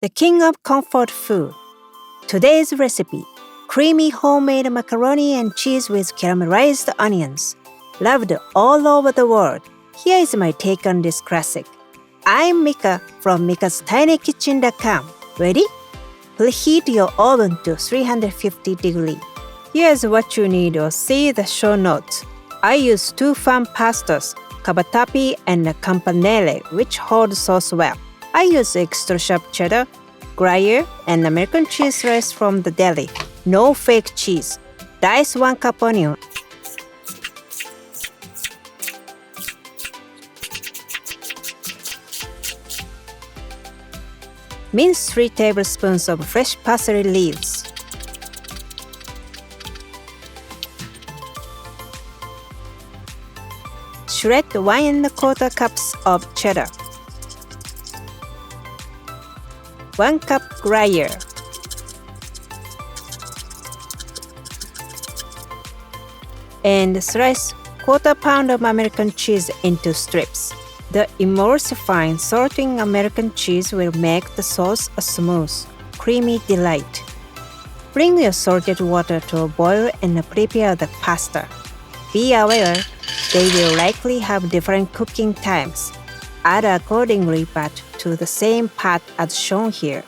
the king of comfort food. Today's recipe, creamy homemade macaroni and cheese with caramelized onions. Loved all over the world. Here is my take on this classic. I'm Mika from mikastinykitchen.com. Ready? Preheat your oven to 350 degrees. Here's what you need or see the show notes. I use two farm pastas, cavatappi and campanelle, which hold sauce well. I use extra sharp cheddar, Gruyére, and American cheese slice from the deli. No fake cheese. Dice 1 cup onion. Mince 3 tablespoons of fresh parsley leaves. Shred 1¼ cups of cheddar. 1 cup Gruyére. And slice 1/4 pound of American cheese into strips. The emulsifying salting American cheese will make the sauce a smooth, creamy delight. Bring your salted water to a boil and prepare the pasta. Be aware, they will likely have different cooking times. Add accordingly but to the same pot as shown here.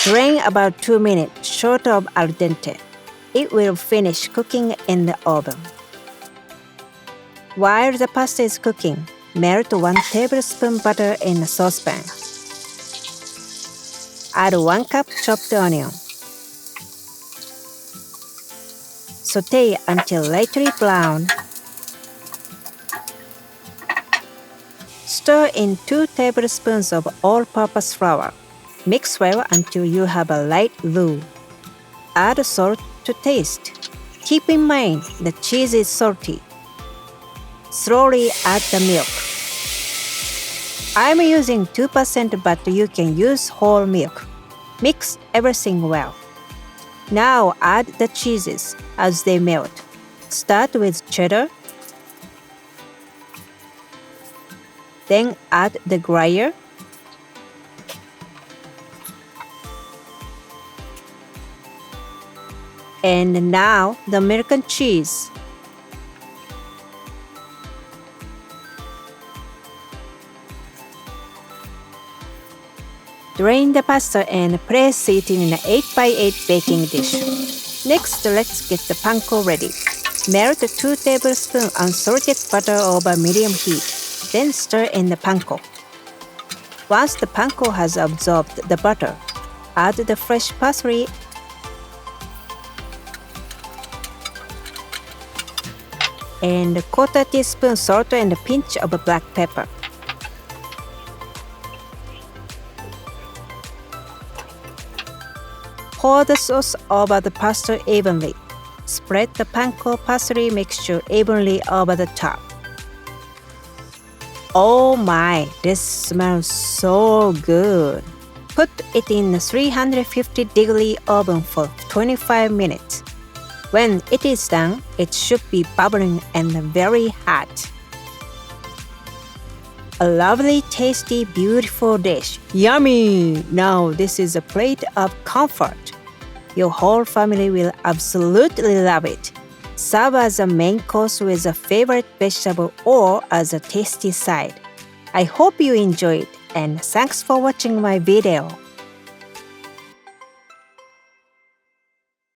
Drain about 2 minutes short of al dente. It will finish cooking in the oven. While the pasta is cooking, melt 1 tablespoon butter in a saucepan. Add 1 cup chopped onion. Sauté until lightly brown. Stir in 2 tablespoons of all-purpose flour. Mix well until you have a light roux. Add salt to taste. Keep in mind the cheese is salty. Slowly add the milk. I'm using 2% but you can use whole milk. Mix everything well. Now add the cheeses as they melt. Start with cheddar. Then add the Gruyére. And now the American cheese. Drain the pasta and place it in an 8x8 baking dish. Next, let's get the panko ready. Melt 2 tablespoons unsalted butter over medium heat. Then stir in the panko. Once the panko has absorbed the butter, add the fresh parsley and 1/4 teaspoon salt and a pinch of black pepper. Pour the sauce over the pasta evenly. Spread the panko parsley mixture evenly over the top. Oh my, this smells so good! Put it in a 350 degree oven for 25 minutes. When it is done, it should be bubbling and very hot. A lovely, tasty, beautiful dish. Yummy! Now this is a plate of comfort. Your whole family will absolutely love it. Serve as a main course with a favorite vegetable or as a tasty side. I hope you enjoyed and thanks for watching my video.